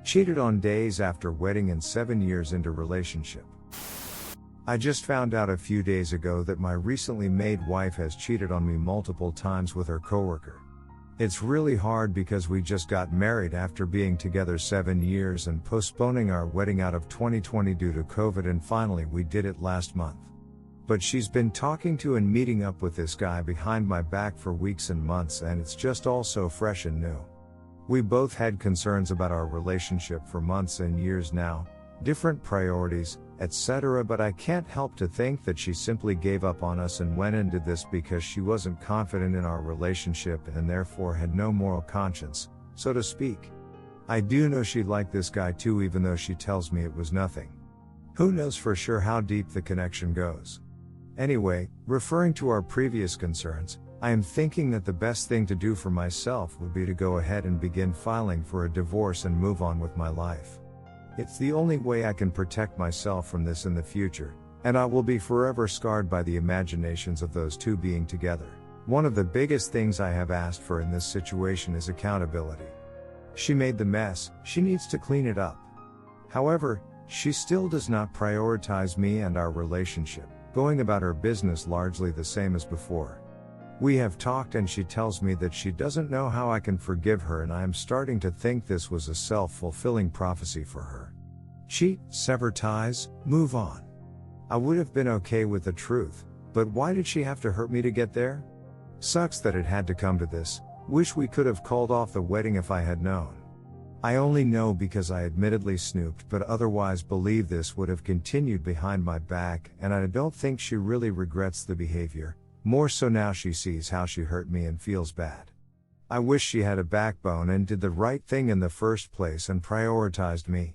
Cheated on days after wedding and 7 years into relationship. I just found out a few days ago that my recently made wife has cheated on me multiple times with her coworker. It's really hard because we just got married after being together 7 years and postponing our wedding out of 2020 due to COVID, and finally we did it last month. But she's been talking to and meeting up with this guy behind my back for weeks and months, and it's just all so fresh and new. We both had concerns about our relationship for months and years now, different priorities, etc., but I can't help to think that she simply gave up on us and went and did this because she wasn't confident in our relationship and therefore had no moral conscience, so to speak. I do know she liked this guy too, even though she tells me it was nothing. Who knows for sure how deep the connection goes. Anyway, referring to our previous concerns, I am thinking that the best thing to do for myself would be to go ahead and begin filing for a divorce and move on with my life. It's the only way I can protect myself from this in the future, and I will be forever scarred by the imaginations of those two being together. One of the biggest things I have asked for in this situation is accountability. She made the mess, she needs to clean it up. However, she still does not prioritize me and our relationship, going about her business largely the same as before. We have talked and she tells me that she doesn't know how I can forgive her, and I am starting to think this was a self-fulfilling prophecy for her. Cheat, sever ties, move on. I would have been okay with the truth, but why did she have to hurt me to get there? Sucks that it had to come to this. Wish we could have called off the wedding if I had known. I only know because I admittedly snooped, but otherwise believe this would have continued behind my back, and I don't think she really regrets the behavior. More so now she sees how she hurt me and feels bad. I wish she had a backbone and did the right thing in the first place and prioritized me.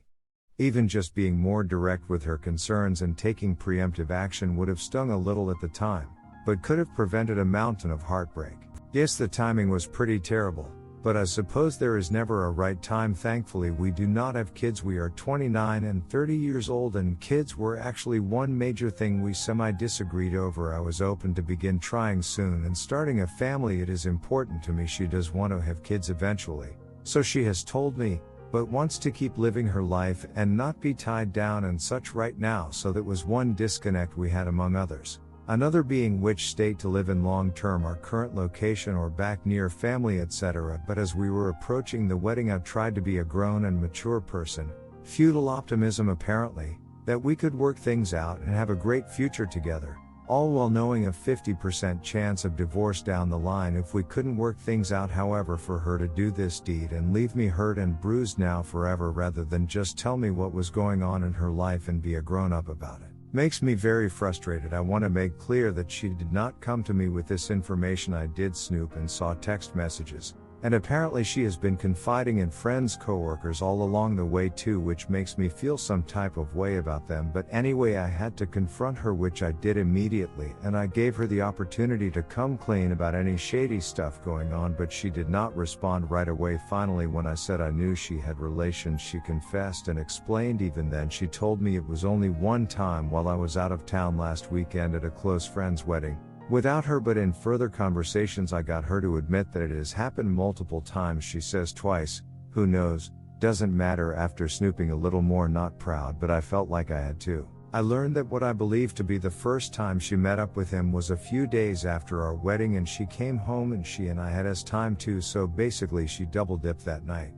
Even just being more direct with her concerns and taking preemptive action would have stung a little at the time, but could have prevented a mountain of heartbreak. Yes, the timing was pretty terrible, but I suppose there is never a right time. Thankfully we do not have kids. We are 29 and 30 years old, and kids were actually one major thing we semi-disagreed over. I was open to begin trying soon and starting a family. It is important to me. She does want to have kids eventually, so she has told me, but wants to keep living her life and not be tied down and such right now. So that was one disconnect we had among others. Another being which state to live in long term, our current location or back near family, etc. But as we were approaching the wedding I tried to be a grown and mature person, futile optimism apparently, that we could work things out and have a great future together, all while knowing a 50% chance of divorce down the line if we couldn't work things out. However, for her to do this deed and leave me hurt and bruised now forever rather than just tell me what was going on in her life and be a grown up about it, makes me very frustrated. I want to make clear that she did not come to me with this information. I did snoop and saw text messages, and apparently she has been confiding in friends, coworkers all along the way too, which makes me feel some type of way about them. But anyway, I had to confront her, which I did immediately, and I gave her the opportunity to come clean about any shady stuff going on, but she did not respond right away. Finally, when I said I knew she had relations, she confessed and explained. Even then she told me it was only one time while I was out of town last weekend at a close friend's wedding, without her, but in further conversations I got her to admit that it has happened multiple times. She says twice, who knows, doesn't matter. After snooping a little more, not proud, but I felt like I had to. I learned that what I believed to be the first time she met up with him was a few days after our wedding, and she came home and she and I had as time too, so basically she double dipped that night.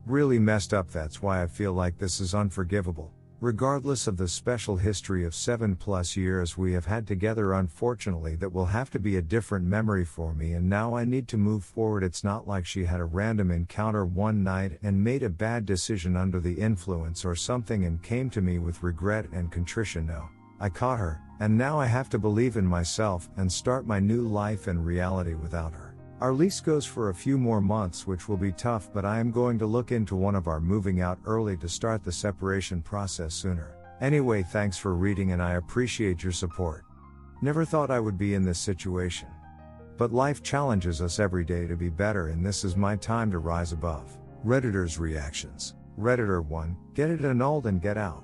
Really messed up. That's why I feel like this is unforgivable. Regardless of the special history of 7+ years we have had together, unfortunately that will have to be a different memory for me, and now I need to move forward. It's not like she had a random encounter one night and made a bad decision under the influence or something and came to me with regret and contrition. No, I caught her, and now I have to believe in myself and start my new life and reality without her. Our lease goes for a few more months, which will be tough, but I am going to look into one of our moving out early to start the separation process sooner. Anyway, thanks for reading and I appreciate your support. Never thought I would be in this situation. But life challenges us every day to be better, and this is my time to rise above. Redditors' reactions. Redditor 1, get it annulled and get out.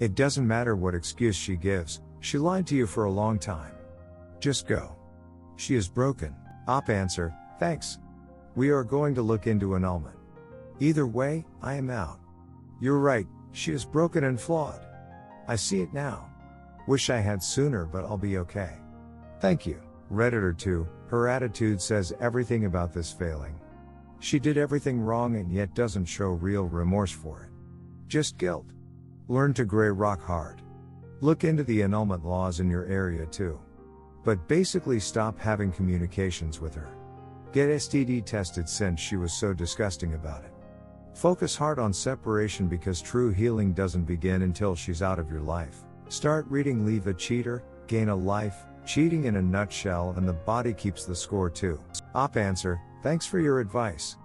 It doesn't matter what excuse she gives, she lied to you for a long time. Just go. She is broken. Op answer, thanks. We are going to look into annulment. Either way, I am out. You're right, she is broken and flawed. I see it now. Wish I had sooner, but I'll be okay. Thank you. Redditor 2, her attitude says everything about this failing. She did everything wrong and yet doesn't show real remorse for it. Just guilt. Learn to gray rock hard. Look into the annulment laws in your area too. But basically stop having communications with her. Get STD tested since she was so disgusting about it. Focus hard on separation because true healing doesn't begin until she's out of your life. Start reading Leave a Cheater, Gain a Life, Cheating in a Nutshell, and the Body Keeps the Score too. Op answer, thanks for your advice.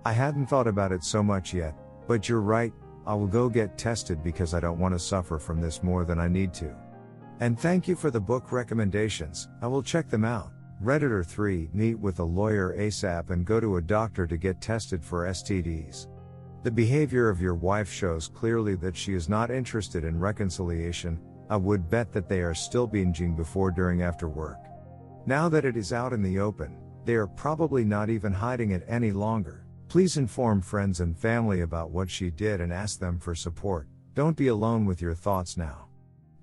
I hadn't thought about it so much yet, but you're right, I will go get tested because I don't want to suffer from this more than I need to. And thank you for the book recommendations, I will check them out. Redditor 3, meet with a lawyer ASAP and go to a doctor to get tested for STDs. The behavior of your wife shows clearly that she is not interested in reconciliation. I would bet that they are still binging before, during, after work. Now that it is out in the open, they are probably not even hiding it any longer. Please inform friends and family about what she did and ask them for support. Don't be alone with your thoughts now.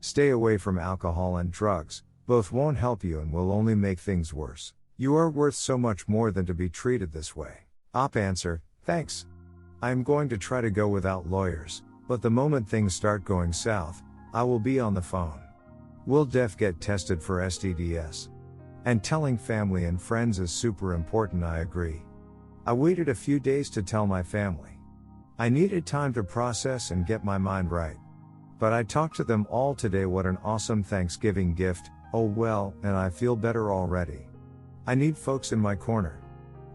Stay away from alcohol and drugs, both won't help you and will only make things worse. You are worth so much more than to be treated this way. Op answer, thanks. I am going to try to go without lawyers, but the moment things start going south, I will be on the phone. Will def get tested for STDs. And telling family and friends is super important, I agree. I waited a few days to tell my family. I needed time to process and get my mind right. But I talked to them all today. What an awesome Thanksgiving gift, oh well, and I feel better already. I need folks in my corner.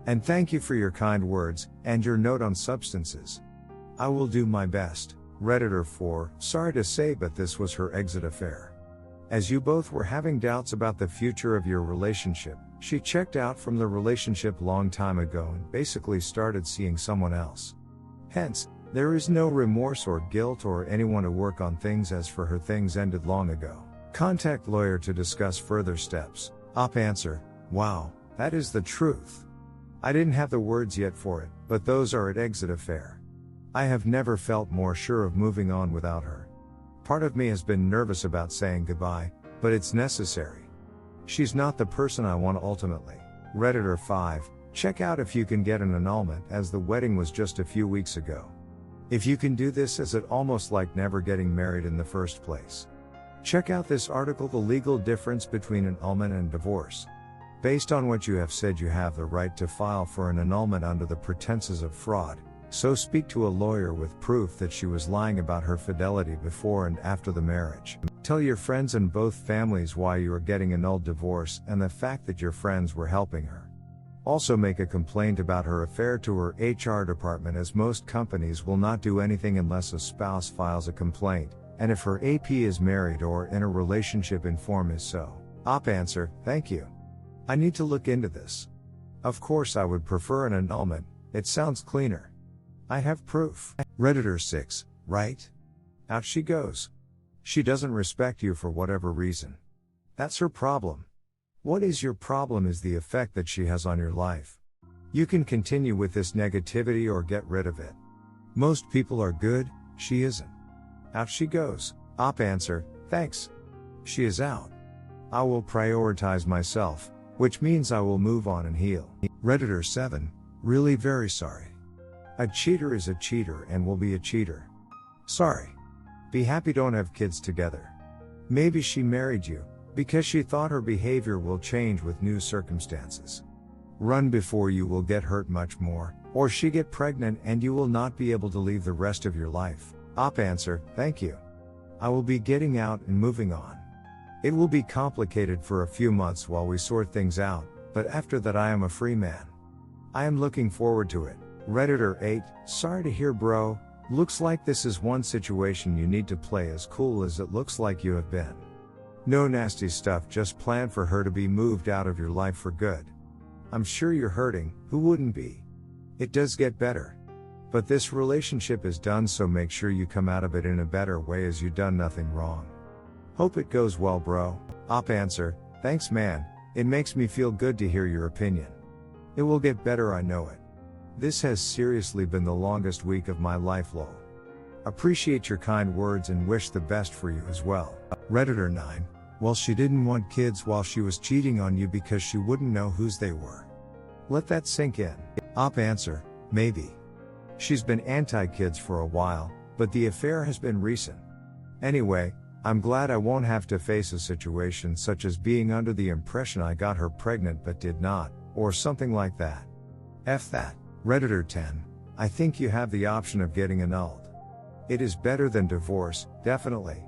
And thank you for your kind words, and your note on substances. I will do my best. Redditor 4, sorry to say but this was her exit affair. As you both were having doubts about the future of your relationship, she checked out from the relationship long time ago and basically started seeing someone else. Hence, there is no remorse or guilt or anyone to work on things. As for her, things ended long ago. Contact lawyer to discuss further steps. Op answer, wow, that is the truth. I didn't have the words yet for it, but those are at exit affair. I have never felt more sure of moving on without her. Part of me has been nervous about saying goodbye, but it's necessary. She's not the person I want ultimately. Redditor 5, check out if you can get an annulment, as the wedding was just a few weeks ago. If you can do this, is it almost like never getting married in the first place? Check out this article, The Legal Difference Between Annulment and Divorce. Based on what you have said, you have the right to file for an annulment under the pretenses of fraud. So speak to a lawyer with proof that she was lying about her fidelity before and after the marriage. Tell your friends and both families why you are getting annulled divorce and the fact that your friends were helping her. Also make a complaint about her affair to her HR department, as most companies will not do anything unless a spouse files a complaint, and if her AP is married or in a relationship, inform is so. Op answer, thank you. I need to look into this. Of course I would prefer an annulment, it sounds cleaner. I have proof. Redditor 6, right? Out she goes. She doesn't respect you for whatever reason. That's her problem. What is your problem is the effect that she has on your life. You can continue with this negativity or get rid of it. Most people are good, she isn't. Out she goes. Op answer, thanks. She is out. I will prioritize myself, which means I will move on and heal. Redditor 7, really very sorry. A cheater is a cheater and will be a cheater. Sorry. Be happy don't have kids together. Maybe she married you because she thought her behavior will change with new circumstances. Run before you will get hurt much more, or she get pregnant and you will not be able to leave the rest of your life. Op answer, thank you. I will be getting out and moving on. It will be complicated for a few months while we sort things out, but after that I am a free man. I am looking forward to it. Redditor 8, sorry to hear bro, looks like this is one situation you need to play as cool as it looks like you have been. No nasty stuff, just plan for her to be moved out of your life for good. I'm sure you're hurting, who wouldn't be? It does get better. But this relationship is done, so make sure you come out of it in a better way, as you done nothing wrong. Hope it goes well bro. Op answer, thanks man, it makes me feel good to hear your opinion. It will get better, I know it. This has seriously been the longest week of my life lol. Appreciate your kind words and wish the best for you as well. Redditor 9. Well, she didn't want kids while she was cheating on you because she wouldn't know whose they were. Let that sink in. Op answer, maybe. She's been anti-kids for a while, but the affair has been recent. Anyway, I'm glad I won't have to face a situation such as being under the impression I got her pregnant but did not, or something like that. F that. Redditor 10. I think you have the option of getting annulled. It is better than divorce, definitely.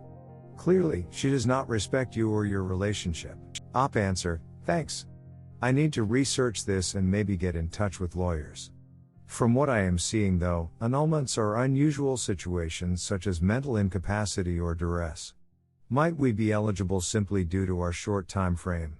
Clearly, she does not respect you or your relationship. Op answer, thanks. I need to research this and maybe get in touch with lawyers. From what I am seeing though, annulments are unusual situations such as mental incapacity or duress. Might we be eligible simply due to our short time frame?